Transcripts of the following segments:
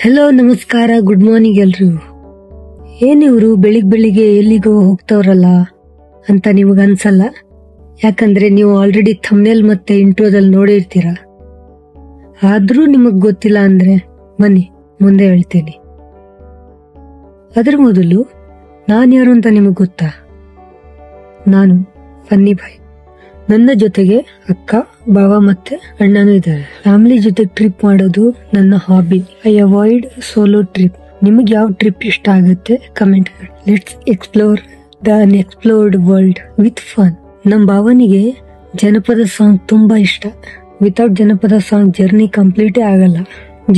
Hello, ನಮಸ್ಕಾರ, good morning ಎಲ್ರು. ಏನಿವ್ರು ಬೆಳಿಗ್ಗೆ ಎಲ್ಲಿಗೋ ಹೋಗ್ತವ್ರಲ್ಲ ಅಂತ ನಿಮಗ ಅನ್ಸಲ್ಲ? ಯಾಕಂದ್ರೆ ನೀವು ಆಲ್ರೆಡಿ ಥಂಬ್ನೇಲ್ ಮತ್ತೆ ಇಂಟ್ರೋದಲ್ಲಿ ನೋಡಿರ್ತೀರ. ಆದ್ರೂ ನಿಮಗ್ ಗೊತ್ತಿಲ್ಲ ಅಂದ್ರೆ ಬನ್ನಿ ಮುಂದೆ ಹೇಳ್ತೀನಿ. ಅದ್ರ ಮೊದಲು ನಾನ್ ಯಾರು ಅಂತ ನಿಮಗ್ ಗೊತ್ತಾ? ನಾನು ಫನ್ನಿ ಬಾಯ್. ನನ್ನ ಜೊತೆಗೆ ಅಕ್ಕ, ಬಾವ ಮತ್ತೆ ಅಣ್ಣನೂ ಇದ್ದಾರೆ. ಫ್ಯಾಮಿಲಿ ಜೊತೆ ಟ್ರಿಪ್ ಮಾಡೋದು ನನ್ನ hobby. I avoid solo trip. ನಿಮಗೆ ಯಾವ ಟ್ರಿಪ್ ಇಷ್ಟ ಆಗುತ್ತೆ ಕಮೆಂಟ್ ಮಾಡಿ. Let's explore the unexplored world with fun. ನಮ್ಮ ಭಾವನಿಗೆ ಜನಪದ ಸಾಂಗ್ ತುಂಬಾ ಇಷ್ಟ. ವಿತೌಟ್ ಜನಪದ ಸಾಂಗ್ ಜರ್ನಿ ಕಂಪ್ಲೀಟೇ ಆಗಲ್ಲ.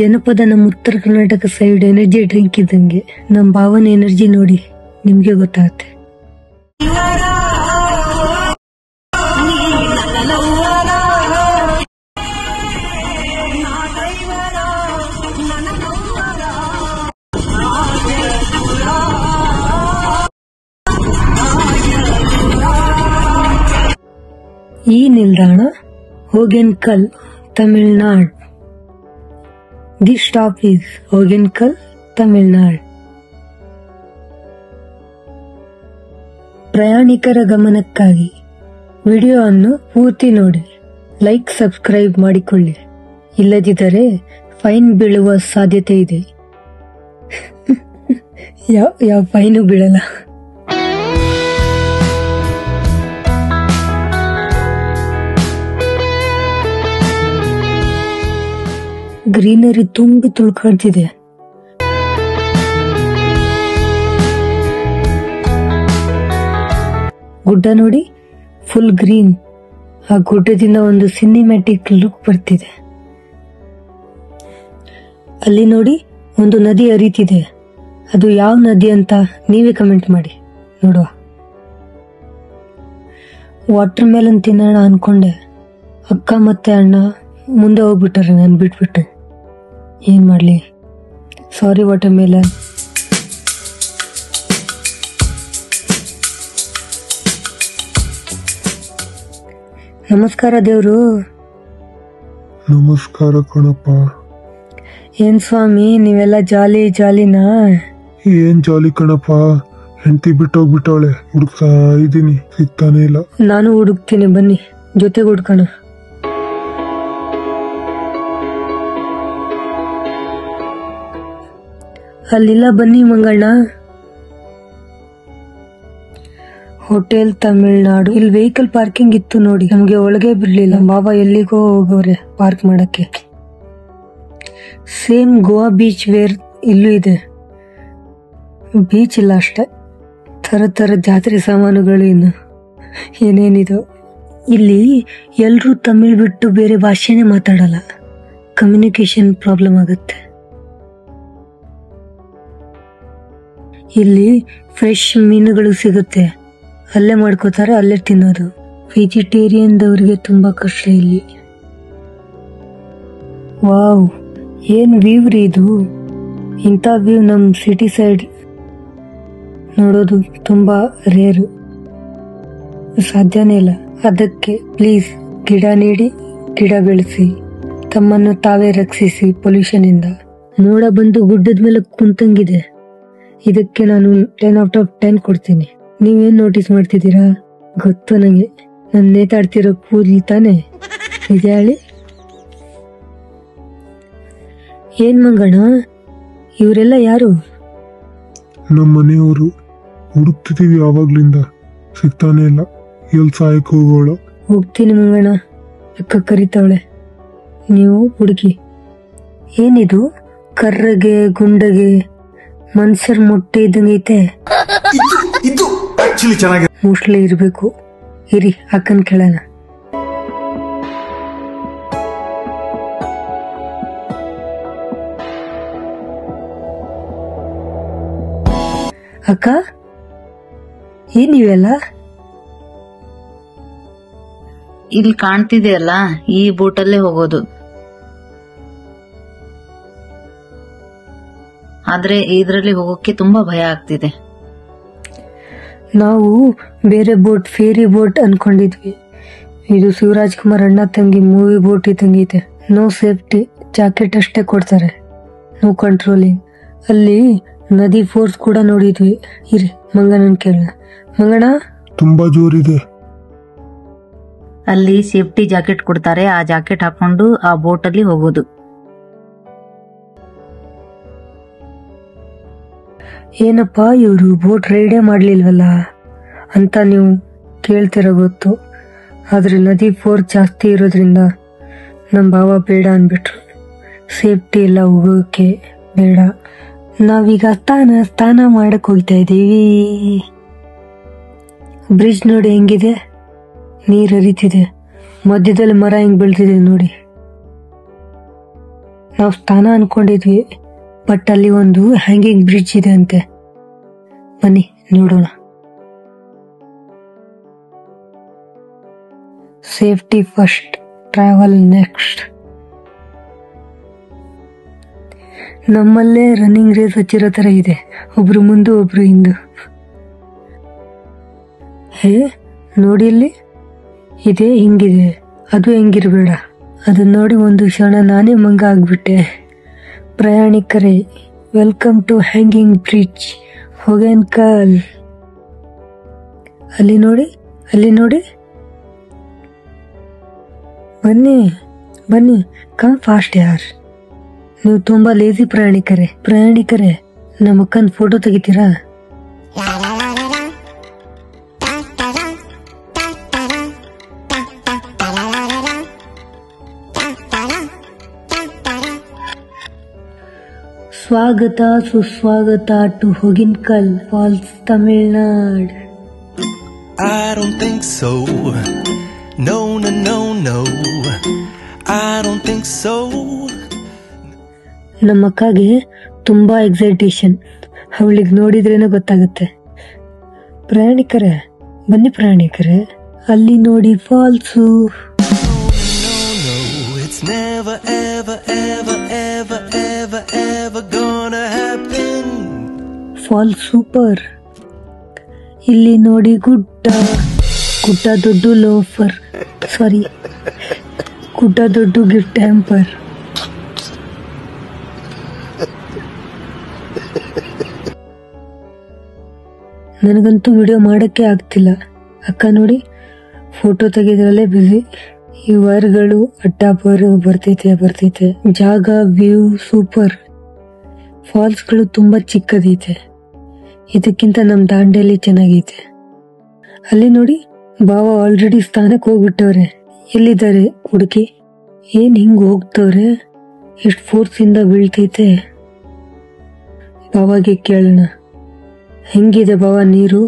ಜನಪದ ನಮ್ಮ ಉತ್ತರ ಕರ್ನಾಟಕ ಸೈಡ್ ಎನರ್ಜಿ ಡ್ರಿಂಕ್ ಇದ್ದಂಗೆ. ನಮ್ಮ ಭಾವನ ಎನರ್ಜಿ ನೋಡಿ ನಿಮ್ಗೆ ಗೊತ್ತಾಗುತ್ತೆ. ಈ ನಿಲ್ದಾಣ Hogenakkal, Tamil Nadu. The stop is Hogenakkal, Tamil Nadu. ಪ್ರಯಾಣಿಕರ ಗಮನಕ್ಕಾಗಿ ವಿಡಿಯೋ ಅನ್ನು ಪೂರ್ತಿ ನೋಡಿ, ಲೈಕ್, ಸಬ್ಸ್ಕ್ರೈಬ್ ಮಾಡಿಕೊಳ್ಳಿ. ಇಲ್ಲದಿದ್ದರೆ ಫೈನ್ ಬೀಳುವ ಸಾಧ್ಯತೆ ಇದೆ. ಯಾವ ಫೈನು ಬೀಳಲ್ಲ. ಗ್ರೀನರಿ ತುಂಬಿ ತುಳ್ಕಾಡ್ತಿದೆ. ಗುಡ್ಡ ನೋಡಿ, ಫುಲ್ ಗ್ರೀನ್. ಆ ಗುಡ್ಡದಿಂದ ಒಂದು ಸಿನಿಮ್ಯಾಟಿಕ್ ಲುಕ್ ಬರ್ತಿದೆ. ಅಲ್ಲಿ ನೋಡಿ, ಒಂದು ನದಿ ಹರಿತಿದೆ. ಅದು ಯಾವ ನದಿ ಅಂತ ನೀವೇ ಕಮೆಂಟ್ ಮಾಡಿ ನೋಡುವ. ವಾಟರ್ ಮೆಲನ್ ತಿನ್ನೋಣ ಅನ್ಕೊಂಡೆ. ಅಕ್ಕ ಮತ್ತೆ ಅಣ್ಣ ಮುಂದೆ ಹೋಗ್ಬಿಟ್ಟಾರೆ, ನಾನು ಬಿಟ್ಬಿಟ್ಟೆ. ಏನ್ ಮಾಡ್ಲಿ, ಸಾರಿ ವಾಟರ್ ಮೆಲನ್. ನಮಸ್ಕಾರ ದೇವ್ರು. ನಮಸ್ಕಾರ ಕಣಪ್ಪ. ಏನ್ ಸ್ವಾಮಿ ನೀವೆಲ್ಲ ಜಾಲಿನಾ? ಏನ್ ಜಾಲಿ ಕಣಪ್ಪ, ಹೆಂಡತಿ ಬಿಟ್ಟೋಗ್ಬಿಟ್ಟವಳೆ, ಹುಡುಕ್ತಾ ಇದೀನಿ, ಸಿಗ್ತಾನೆ ಇಲ್ಲ. ನಾನು ಹುಡುಕ್ತೀನಿ, ಬನ್ನಿ ಜೊತೆಗೆ ಹುಡ್ಕೋಣ. ಅಲ್ಲಿಲ್ಲ, ಬನ್ನಿ ಮಂಗಣ್ಣ. ಹೋಟೆಲ್ ತಮಿಳುನಾಡು. ಇಲ್ಲಿ ವೆಹಿಕಲ್ ಪಾರ್ಕಿಂಗ್ ಇತ್ತು ನೋಡಿ, ನಮ್ಗೆ ಒಳಗೆ ಬಿಡ್ಲಿಲ್ಲ. ಬಾಬಾ ಎಲ್ಲಿಗೋ ಹೋಗೋರೆ ಪಾರ್ಕ್ ಮಾಡಕ್ಕೆ. ಸೇಮ್ ಗೋವಾ ಬೀಚ್ ವೇರ್ ಇಲ್ಲೂ ಇದೆ. ಬೀಚ್ ಇಲ್ಲ ಅಷ್ಟೇ, ತರ ಜಾತ್ರೆ ಸಾಮಾನುಗಳು ಇನ್ನು ಏನೇನಿದು. ಇಲ್ಲಿ ಎಲ್ರೂ ತಮಿಳ್ ಬಿಟ್ಟು ಬೇರೆ ಭಾಷೆನೇ ಮಾತಾಡಲ್ಲ. ಕಮ್ಯುನಿಕೇಶನ್ ಪ್ರಾಬ್ಲಮ್ ಆಗುತ್ತೆ. ಇಲ್ಲಿ ಫ್ರೆಶ್ ಮೀನುಗಳು ಸಿಗುತ್ತೆ, ಅಲ್ಲೇ ಮಾಡ್ಕೋತಾರೆ, ಅಲ್ಲೇ ತಿನ್ನೋದು. ವೆಜಿಟೇರಿಯನ್ ದವರಿಗೆ ತುಂಬಾ ಕಷ್ಟ ಇಲ್ಲಿ. ವಾವ್, ಏನ್ ವ್ಯೂ ರೀ ಇದು. ಇಂಥ ವ್ಯೂ ನಮ್ ಸಿಟಿ ಸೈಡ್ ನೋಡೋದು ತುಂಬಾ ರೇರು, ಸಾಧ್ಯನೇ ಇಲ್ಲ. ಅದಕ್ಕೆ ಪ್ಲೀಸ್ ಗಿಡ ನೀಡಿ, ಗಿಡ ಬೆಳೆಸಿ, ತಮ್ಮನ್ನು ತಾವೇ ರಕ್ಷಿಸಿ ಪೊಲ್ಯೂಷನ್ ಇಂದ. ಮೋಡ ಬಂದು ಗುಡ್ಡದ ಮೇಲೆ ಕುಂತಂಗಿದೆ. ಇದಕ್ಕೆ ನಾನು 10/10 ಕೊಡ್ತೀನಿ. ನೀವೇನ್ ನೋಟಿಸ್ ಮಾಡ್ತಿದ್ದೀರಾ ಗೊತ್ತು ನಂಗೆ. ನಾನು ನೇತಾಡ್ತಿರೋ ಕೂದಲು ತಾನೆ ನಿಜ ಹೇಳಿ. ಏನ್ ಮಂಗಣ್ಣ, ಇವರೆಲ್ಲ ಯಾರು? ನಮ್ಮ ಮನೆಯವರು. ಹುಡುಕ್ತಿದೀವಿ ಯಾವಾಗ್ಲಿಂದ, ಸಿಗ್ತಾನೆ ಇಲ್ಲ. ಎಲ್ ಸಾಯಕ್ ಹೋಗೋಳು. ಹೋಗ್ತೀನಿ ಮಂಗಣ್ಣ, ಅಕ್ಕ ಕರಿತಾವಳೆ, ನೀವು ಹುಡುಗಿ. ಏನಿದು ಕರ್ರಗೆ ಗುಂಡಗೆ ಮನ್ಸರ್ ಮೊಟ್ಟೆ ಇದ್ದಂಗೈತೆ. ಮೋಸ್ಟ್ಲಿ ಇರ್ಬೇಕು. ಇರಿ ಅಕ್ಕನ್ ಕೇಳೋಣ. ಅಕ್ಕ, ಏನಿವೆಲ್ಲ ಇಲ್ಲಿ ಕಾಣ್ತಿದೆಯಲ್ಲ, ಈ ಬೋಟಲ್ಲೇ ಹೋಗೋದು. ಆದ್ರೆ ಇದ್ರಲ್ಲಿ ಹೋಗೋಕೆ ತುಂಬಾ ಭಯ ಆಗ್ತಿದೆ. ನಾವು ಬೇರೆ ಬೋಟ್, ಫೇರಿ ಬೋಟ್ ಅನ್ಕೊಂಡಿದ್ವಿ. ಇದು ಶಿವರಾಜ್ ಕುಮಾರ್ ಅಣ್ಣ ತಂಗಿ ಮೂವಿ ಬೋಟ್ ಇದ್ದಂಗಿದೆ. ನೋ ಸೇಫ್ಟಿ, ಜಾಕೆಟ್ ಅಷ್ಟೇ ಕೊಡ್ತಾರೆ. No controlling. ಅಲ್ಲಿ ನದಿ ಫೋರ್ಸ್ ಕೂಡ ನೋಡಿದ್ವಿ. ಇರಿ ಮಂಗಣ್ಣನ್ ಕೇಳೋಣ. ಮಂಗಣ್ಣ, ತುಂಬಾ ಜೋರಿದೆ. ಅಲ್ಲಿ ಸೇಫ್ಟಿ ಜಾಕೆಟ್ ಕೊಡ್ತಾರೆ, ಆ ಜಾಕೆಟ್ ಹಾಕೊಂಡು ಆ ಬೋಟ್ ಅಲ್ಲಿ ಹೋಗೋದು. ಏನಪ್ಪ ಇವರು ಬೋಟ್ ರೈಡೇ ಮಾಡ್ಲಿಲ್ವಲ್ಲ ಅಂತ ನೀವು ಕೇಳ್ತಿರೋ ಗೊತ್ತು. ಆದ್ರೆ ನದಿ ಫೋರ್ಸ್ ಜಾಸ್ತಿ ಇರೋದ್ರಿಂದ ನಮ್ಮ ಭಾವ ಬೇಡ ಅನ್ಬಿಟ್ರು. ಸೇಫ್ಟಿ ಎಲ್ಲ ಹೋಗೋಕೆ ಬೇಡ. ನಾವೀಗ ಸ್ನಾನ ಮಾಡಕ್ ಹೋಗ್ತಾ ಇದ್ದೀವಿ. ಬ್ರಿಡ್ಜ್ ನೋಡಿ ಹೆಂಗಿದೆ, ನೀರ್ ಹರಿತಿದೆ, ಮಧ್ಯದಲ್ಲಿ ಮರ ಹೆಂಗ್ ಬೆಳೆದಿದೆ ನೋಡಿ. ನಾವು ಸ್ನಾನ ಅನ್ಕೊಂಡಿದ್ವಿ, ಬಟ್ ಅಲ್ಲಿ ಒಂದು ಹ್ಯಾಂಗಿಂಗ್ ಬ್ರಿಡ್ಜ್ ಇದೆ ಅಂತೆ. ಬನ್ನಿ ನೋಡೋಣ. Safety first, travel next. ನಮ್ಮಲ್ಲೇ ರನ್ನಿಂಗ್ ರೇಸ್ ಹಚ್ಚಿರೋ ತರ ಇದೆ, ಒಬ್ರು ಮುಂದೆ ಒಬ್ರು ಹಿಂದೆ. ಹೇ ನೋಡಿ, ಇಲ್ಲಿ ಇದೆ ಹಿಂಗಿದೆ, ಅದು ಹೆಂಗಿರ್ಬೇಡ. ಅದನ್ನ ನೋಡಿ ಒಂದು ಕ್ಷಣ ನಾನೇ ಮಂಗ ಆಗ್ಬಿಟ್ಟೆ. ಪ್ರಯಾಣಿಕರೇ, welcome to hanging bridge Hogenakkal. ಅಲ್ಲಿ ನೋಡಿ, ಅಲ್ಲಿ ನೋಡಿ. ಬನ್ನಿ ಬನ್ನಿ, ಕಮ್ ಫಾಸ್ಟ್ ಯಾರ್. ನೀವು ತುಂಬಾ ಲೇಜಿ ಪ್ರಯಾಣಿಕರೇ ನಮ್ಮ ಅಕ್ಕನ ಫೋಟೋ ತೆಗಿತೀರಾ? ಸ್ವಾಗತ ಸುಸ್ವಾಗತ to Hogenakkal falls, Tamil Nadu. I don't think so. No, no, no, no. I don't think so. ನಮ್ಮ ಅಕ್ಕಗೆ ತುಂಬಾ ಎಕ್ಸೈಟೇಷನ್, ಅವಳಿಗೆ ನೋಡಿದ್ರೇನೆ ಗೊತ್ತಾಗುತ್ತೆ. ಪ್ರಯಾಣಿಕರೇ ಬನ್ನಿ, ಪ್ರಯಾಣಿಕರೇ ಅಲ್ಲಿ ನೋಡಿ falls. No, no, it's never, ever, ever, ever, ever, ever gonna happen. Falls super. ಇಲ್ಲಿ ನೋಡಿ ಗುಡ್ಡ ದೊಡ್ಡ ಲೋಫರ್, ಸಾರಿ ಗುಡ್ಡ ದೊಡ್ಡ ಗಿಫ್ಟ್ ಟ್ಯಾಂಪರ್. ನನಗಂತೂ ವಿಡಿಯೋ ಮಾಡಕ್ಕೆ ಆಗ್ತಿಲ್ಲ. ಅಕ್ಕ ನೋಡಿ ಫೋಟೋ ತೆಗೆದ್ರಲ್ಲೇ ಬಿಸಿ. ಈ ವೈರ್ಗಳು ಅಡ್ಡಾಬರು ಬರ್ತೈತೆ. ಜಾಗ ವ್ಯೂ ಸೂಪರ್. ಫಾಲ್ಸ್ಗಳು ತುಂಬಾ ಚಿಕ್ಕದೈತೆ, ಇದಕ್ಕಿಂತ ನಮ್ ದಾಂಡೇಲಿ ಚೆನ್ನಾಗೈತೆ. ಅಲ್ಲಿ ನೋಡಿ, ಬಾವ ಆಲ್ರೆಡಿ ಸ್ಥಾನಕ್ಕೆ ಹೋಗ್ಬಿಟ್ಟವ್ರೆ. ಎಲ್ಲಿದ್ದಾರೆ ಹುಡುಕಿ? ಏನ್ ಹಿಂಗ್ ಹೋಗ್ತವ್ರೆ? ಎಷ್ಟು ಫೋರ್ಸ್ ಇಂದ ಬೀಳ್ತೈತೆ. ಬಾವಾಗೆ ಕೇಳೋಣ. ಹೆಂಗಿದೆ ಬಾವ ನೀರು?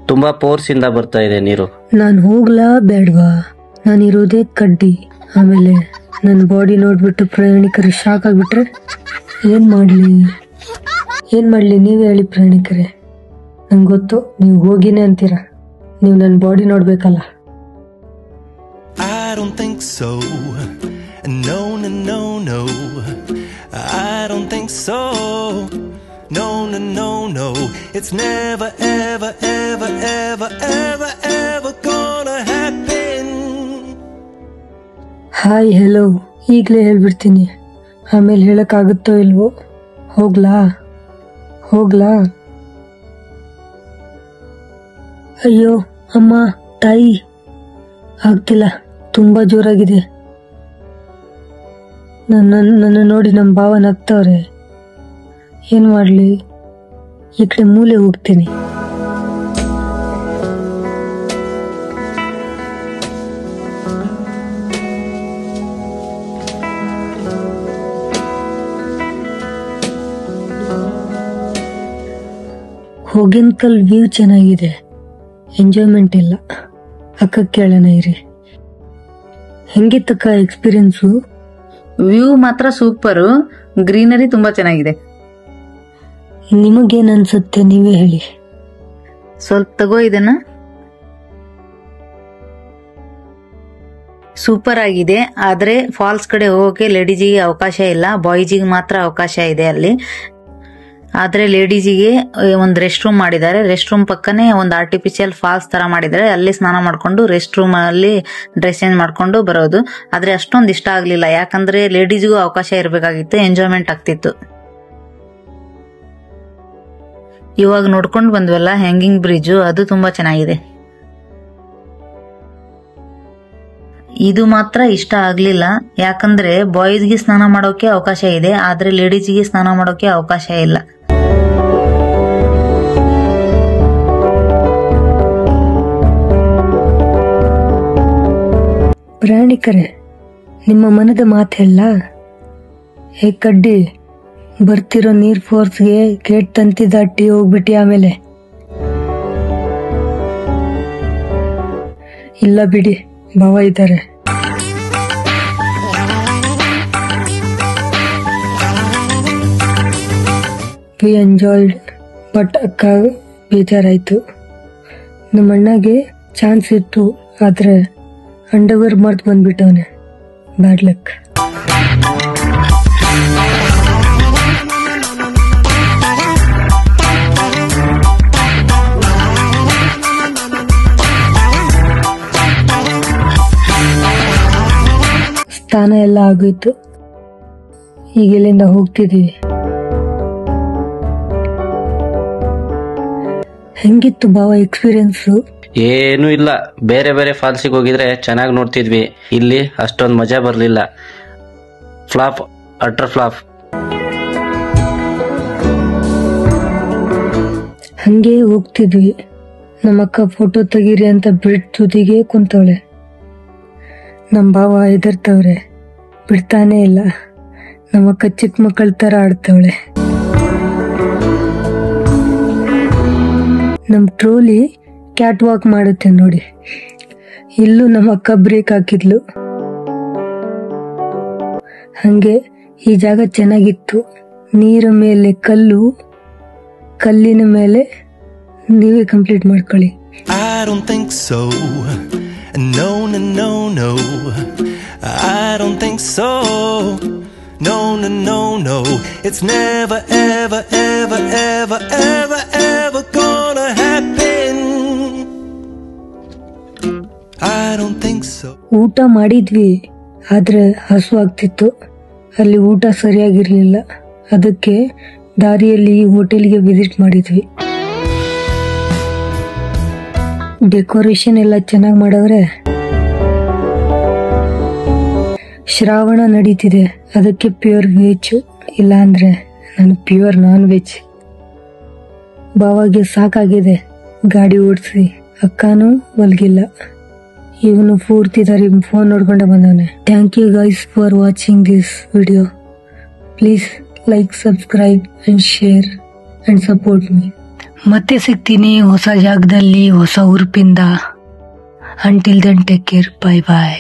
ತುಂಬಾ ಫೋರ್ಸ್ ಇಂದ ಬರ್ತಾ ಇದೆ ನೀರು. ನಾನ್ ಹೋಗ್ಲಾ ಬೇಡ್ವಾ? ನಾನಿರೋದೇ ಕಡ್ಡಿ. ಆಮೇಲೆ ನನ್ನ ಬಾಡಿ ನೋಡ್ಬಿಟ್ಟು ಪ್ರಯಾಣಿಕರು ಶಾಕ್ ಆಗ್ಬಿಟ್ರೆ ಏನ್ ಮಾಡ್ಲಿ ನೀವೇ ಹೇಳಿ ಪ್ರಯಾಣಿಕರೇ. ನಂಗೆ ಗೊತ್ತು ನೀವು ಹೋಗಿನೇ ಅಂತೀರಾ, ನೀವು ನನ್ನ body ನೋಡ್ಬೇಕಲ್ಲ. I don't think so. No, no, no, no. I don't think so. No, no, no, no. It's never, ever, ever, ever, ever, ever gonna happen. Hi hello ಈಗಲೇ ಹೇಳ್ಬಿಡ್ತೀನಿ, ಆಮೇಲೆ ಹೇಳಕ್ಕಾಗುತ್ತೋ ಇಲ್ವೋ. ಹೋಗ್ಲಾ? ಅಯ್ಯೋ ಅಮ್ಮ ತಾಯಿ, ಆಗ್ತಿಲ್ಲ, ತುಂಬಾ ಜೋರಾಗಿದೆ. ನನ್ನ ನೋಡಿ ನಮ್ಮ ಭಾವ ನಗ್ತವ್ರೆ. ಏನ್ ಮಾಡ್ಲಿ? ಈ ಕಡೆ ಮೂಲೆ ಹೋಗ್ತೀನಿ. ಹೊಗೇನಕಲ್ ವ್ಯೂ ಚೆನ್ನಾಗಿದೆ, ಎಂಜಾಯ್ಮೆಂಟ್ ಇಲ್ಲ. ಅಕ್ಕ ಕೇಳೋಣ ಇರಿ. ಹೆಂಗಿತ್ತಕ್ಕ ಎಕ್ಸ್ಪೀರಿಯನ್ಸು? ವ್ಯೂ ಮಾತ್ರ ಸೂಪರು, ಗ್ರೀನರಿ ತುಂಬಾ ಚೆನ್ನಾಗಿದೆ. ನಿಮಗೇನ್ ಅನ್ಸುತ್ತೆ ನೀವೇ ಹೇಳಿ. ಸ್ವಲ್ಪ ತಗೋ ಇದನ್ನ. ಸೂಪರ್ ಆಗಿದೆ, ಆದ್ರೆ ಫಾಲ್ಸ್ ಕಡೆ ಹೋಗೋಕೆ ಲೇಡೀಸಿಗೆ ಅವಕಾಶ ಇಲ್ಲ, ಬಾಯ್ಸಿಗೆ ಮಾತ್ರ ಅವಕಾಶ ಇದೆ ಅಲ್ಲಿ. ಆದ್ರೆ ಲೇಡೀಸಿಗೆ ಒಂದು ರೆಸ್ಟ್ ರೂಮ್ ಮಾಡಿದ್ದಾರೆ. ರೆಸ್ಟ್ ರೂಮ್ ಪಕ್ಕನೆ ಒಂದು ಆರ್ಟಿಫಿಷಿಯಲ್ ಫಾಲ್ಸ್ ತರ ಮಾಡಿದ್ದಾರೆ. ಅಲ್ಲಿ ಸ್ನಾನ ಮಾಡ್ಕೊಂಡು ರೆಸ್ಟ್ ರೂಮ್ ಅಲ್ಲಿ ಡ್ರೆಸ್ ಚೇಂಜ್ ಮಾಡ್ಕೊಂಡು ಬರೋದು. ಆದ್ರೆ ಅಷ್ಟೊಂದು ಇಷ್ಟ ಆಗ್ಲಿಲ್ಲ, ಯಾಕಂದ್ರೆ ಲೇಡೀಸ್ಗೂ ಅವಕಾಶ ಇರಬೇಕಾಗಿತ್ತು, ಎಂಜಾಯ್ಮೆಂಟ್ ಆಗ್ತಿತ್ತು. ಇವಾಗ ನೋಡ್ಕೊಂಡು ಬಂದ್ವಲ್ಲ ಹ್ಯಾಂಗಿಂಗ್ ಬ್ರಿಡ್ಜ್, ಅದು ತುಂಬಾ ಚೆನ್ನಾಗಿದೆ. ಇದು ಮಾತ್ರ ಇಷ್ಟ ಆಗ್ಲಿಲ್ಲ, ಯಾಕಂದ್ರೆ ಬಾಯ್ಸ್ಗೆ ಸ್ನಾನ ಮಾಡೋಕೆ ಅವಕಾಶ ಇದೆ, ಆದ್ರೆ ಲೇಡೀಸ್ಗೆ ಸ್ನಾನ ಮಾಡೋಕೆ ಅವಕಾಶ ಇಲ್ಲ. ಪ್ರಯಾಣಿಕರೇ, ನಿಮ್ಮ ಮನದ ಮಾತೆಲ್ಲ ಹೇ ಕಡ್ಡಿ, ಬರ್ತಿರೋ ನೀರ್ ಫೋರ್ಸ್ಗೆ ಗೇಟ್ ತಂತಿ ದಾಟಿ ಹೋಗ್ಬಿಟ್ಟಿ ಆಮೇಲೆ? ಇಲ್ಲ ಬಿಡಿ, ಭಾವ ಇದ್ದಾರೆ. ವಿ ಎಂಜಾಯ್ಡ್, ಬಟ್ ಅಕ್ಕ ಬೇಜಾರಾಯ್ತು. ನಮ್ಮ ಅಣ್ಣಗೆ ಚಾನ್ಸ್ ಇತ್ತು, ಆದ್ರೆ ಅಂಡರ್ವೇರ್ ಮರ್ತ್ ಬಂದ್ಬಿಟ್ಟವನೆ. Bad luck. ಸ್ನಾನ ಎಲ್ಲ ಆಗೋಯ್ತು, ಈಗ ಇಲ್ಲಿಂದ ಹೋಗ್ತಿದೀವಿ. ಹೆಂಗಿತ್ತು ಭಾವ ಎಕ್ಸ್ಪೀರಿಯನ್ಸು? ಏನೂ ಇಲ್ಲ, ಬೇರೆ ಬೇರೆ ಫಾಲ್ಸಿಗೆ ಹೋಗಿದ್ರೆ ಚೆನ್ನಾಗಿ ನೋಡ್ತಿದ್ವಿ, ಇಲ್ಲಿ ಅಷ್ಟೊಂದು ಮಜಾ ಬರಲಿಲ್ಲ. Flop, utter flop. ಹಂಗೆ ಹೋಗ್ತಿದ್ವಿ, ನಮ್ಮಕ್ಕ ಫೋಟೋ ತೆಗೀರಿ ಅಂತ ಬ್ರಿಡ್ಜ್ ತುದಿಗೆ ಕುಂತವಳೆ. ನಮ್ಮ ಭಾವ ಹೆದರ್ತವ್ರೆ, ಬಿಡ್ತಾನೆ ಇಲ್ಲ. ನಮ್ಮಕ್ಕ ಚಿಕ್ಕ ಮಕ್ಕಳ ತರ ಆಡ್ತವಳೆ. ನಮ್ ಟ್ರೋಲಿ ಕ್ಯಾಟ್ ವಾಕ್ ಮಾಡುತ್ತೆ ನೋಡಿ. ಇಲ್ಲೂ ನಮ್ಮ ಅಕ್ಕ ಬ್ರೇಕ್ ಹಾಕಿದ್ಲು. ಹಂಗೆ ಈ ಜಾಗ ಚೆನ್ನಾಗಿತ್ತು. ನೀರ ಮೇಲೆ ಕಲ್ಲು, ಕಲ್ಲಿನ ಮೇಲೆ ನೀವೇ ಕಂಪ್ಲೀಟ್ ಮಾಡ್ಕೊಳ್ಳಿ. I don't think so. No, no, no, no. I don't think so. No, no, no, no. It's never, ever, ever, ever, ever, ever gonna happen. I don't think so. ಊಟ ಮಾಡಿದ್ವಿ, ಆದ್ರೆ ಹಸು ಆಗ್ತಿತ್ತು. ಅಲ್ಲಿ ಊಟ ಸರಿಯಾಗಿರ್ಲಿಲ್ಲ, ಅದಕ್ಕೆ ದಾರಿಯಲ್ಲಿ ಈ ಹೋಟೆಲ್ಗೆ ವಿಸಿಟ್ ಮಾಡಿದ್ವಿ. ಡೆಕೋರೇಷನ್ ಎಲ್ಲ ಚೆನ್ನಾಗಿ ಮಾಡವ್ರೆ. ಶ್ರಾವಣ ನಡೀತಿದೆ, ಅದಕ್ಕೆ ಪ್ಯೂರ್ ವೆಜ್, ಇಲ್ಲ ಅಂದ್ರೆ ನಾನು ಪ್ಯೂರ್ ನಾನ್ ವೆಜ್. ಬಾವಾಗೆ ಸಾಕಾಗಿದೆ ಗಾಡಿ ಓಡಿಸಿ, ಅಕ್ಕನೂ ಒಲ್ಗಿಲ್ಲ. ಇವನು ಪೂರ್ತಿ ದಾರಿ ಫೋನ್ ನೋಡ್ಕೊಂಡೆ ಬಂದವನೆ. Thank you guys for watching this video. Please like, subscribe and share and support me. ಮತ್ತೆ ಸಿಗ್ತೀನಿ ಹೊಸ ಜಾಗದಲ್ಲಿ, ಹೊಸ ಉರುಪಿಂದ. Until then take care, bye ಬಾಯ್.